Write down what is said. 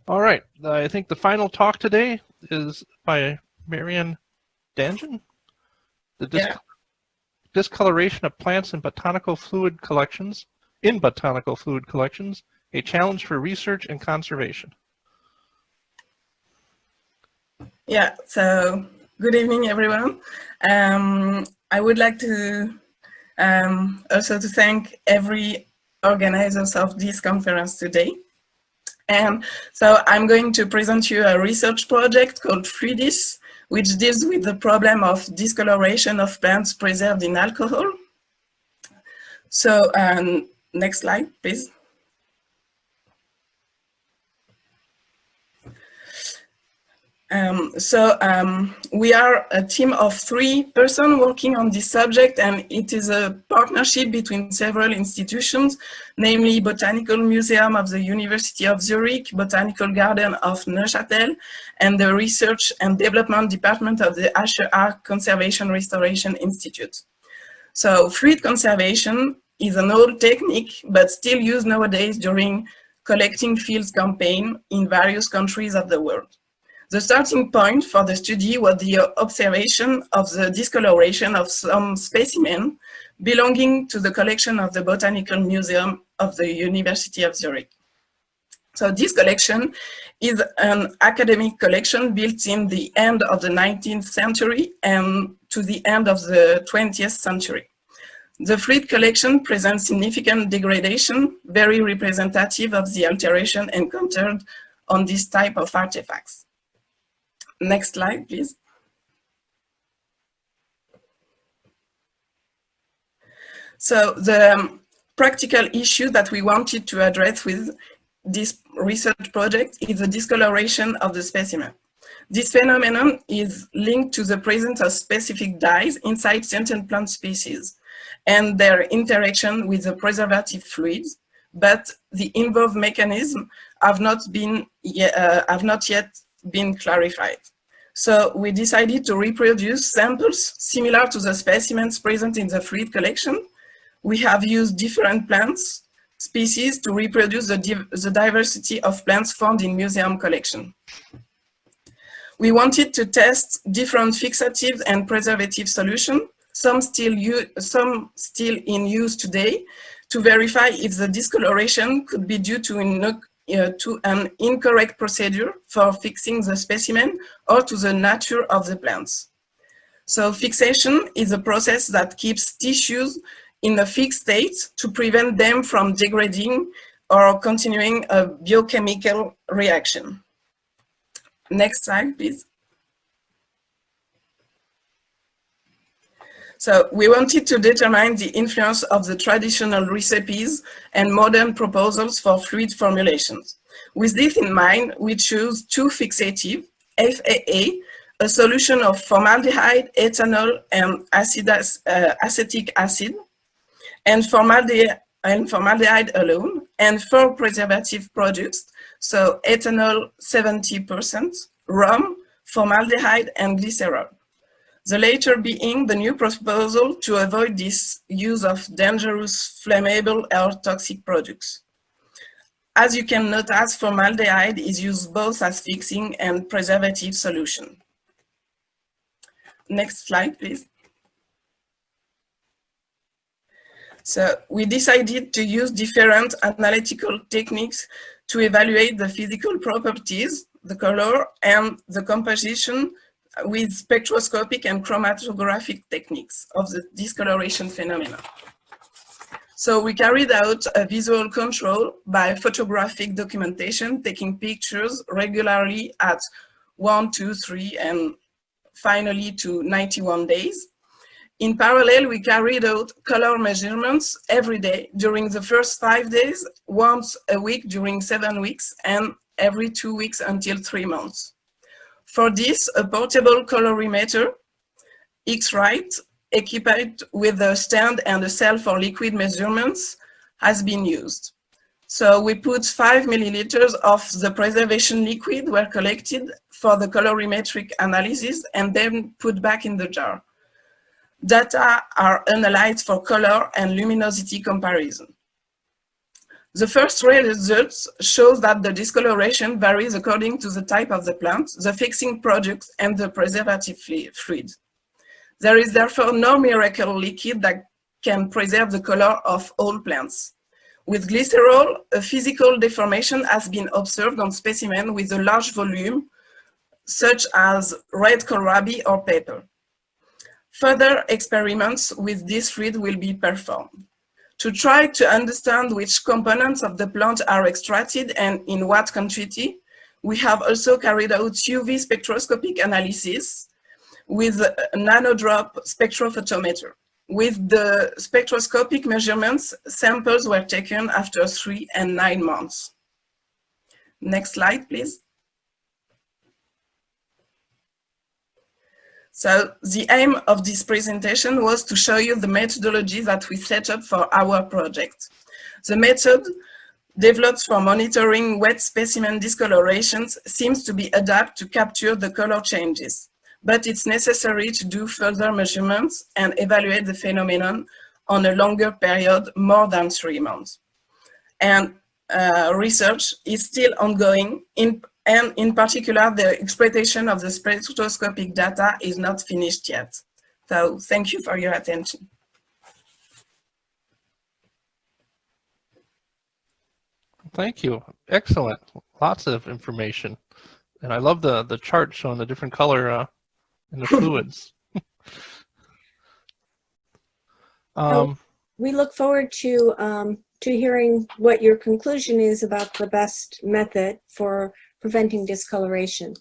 All right, I think the final talk today is by Marion, Dangeo, the discoloration of plants in botanical fluid collections, a challenge for research and conservation. Yeah, so good evening, everyone. I would like to also to thank every organizers of this conference today. And so I'm going to present you a research project called FluidIS, which deals with the problem of discoloration of plants preserved in alcohol. So next slide, please. We are a team of 3 persons working on this subject, and it is a partnership between several institutions, namely Botanical Museum of the University of Zurich, Botanical Garden of Neuchâtel, and the Research and Development Department of the HER Conservation Restoration Institute. So fluid conservation is an old technique, but still used nowadays during collecting fields campaign in various countries of the world. The starting point for the study was the observation of the discoloration of some specimens belonging to the collection of the Botanical Museum of the University of Zurich. So this collection is an academic collection built in the end of the 19th century and to the end of the 20th century. The fluid collection presents significant degradation, very representative of the alteration encountered on this type of artifacts. Next slide, please. So the practical issue that we wanted to address with this research project is the discoloration of the specimen. This phenomenon is linked to the presence of specific dyes inside certain plant species and their interaction with the preservative fluids, but the involved mechanisms have not yet been clarified. So we decided to reproduce samples similar to the specimens present in the fluid collection. We have used different plants species to reproduce the diversity of plants found in museum collection. We wanted to test different fixative and preservative solutions, some still in use today, to verify if the discoloration could be due to an incorrect procedure for fixing the specimen or to the nature of the plants. So fixation is a process that keeps tissues in a fixed state to prevent them from degrading or continuing a biochemical reaction. Next slide, please. So we wanted to determine the influence of the traditional recipes and modern proposals for fluid formulations. With this in mind, we choose 2 fixative, FAA, a solution of formaldehyde, ethanol, and acetic acid, and formaldehyde alone, and 4 preservative products, so ethanol 70%, rum, formaldehyde, and glycerol. The latter being the new proposal to avoid this use of dangerous, flammable, or toxic products. As you can notice, formaldehyde is used both as fixing and preservative solution. Next slide, please. So we decided to use different analytical techniques to evaluate the physical properties, the color, and the composition with spectroscopic and chromatographic techniques of the discoloration phenomena. So we carried out a visual control by photographic documentation, taking pictures regularly at 1, 2, 3, and finally to 91 days. In parallel, we carried out color measurements every day during the first 5 days, once a week during 7 weeks, and every 2 weeks until 3 months. For this, a portable colorimeter, X-Rite, equipped with a stand and a cell for liquid measurements, has been used. So we put 5 milliliters of the preservation liquid were collected for the colorimetric analysis and then put back in the jar. Data are analyzed for color and luminosity comparison. The first results show that the discoloration varies according to the type of the plant, the fixing product, and the preservative fluid. There is therefore no miracle liquid that can preserve the color of all plants. With glycerol, a physical deformation has been observed on specimens with a large volume, such as red kohlrabi or pepper. Further experiments with this fluid will be performed. To try to understand which components of the plant are extracted and in what quantity, we have also carried out UV spectroscopic analysis with a nanodrop spectrophotometer. With the spectroscopic measurements, samples were taken after 3 and 9 months. Next slide, please. So the aim of this presentation was to show you the methodology that we set up for our project. The method developed for monitoring wet specimen discolorations seems to be adapted to capture the color changes, but it's necessary to do further measurements and evaluate the phenomenon on a longer period, more than 3 months. And research is still ongoing, and in particular, the exploitation of the spectroscopic data is not finished yet. So thank you for your attention. Thank you. Excellent. Lots of information. And I love the chart showing the different color in the fluids. We look forward to hearing what your conclusion is about the best method for preventing discoloration.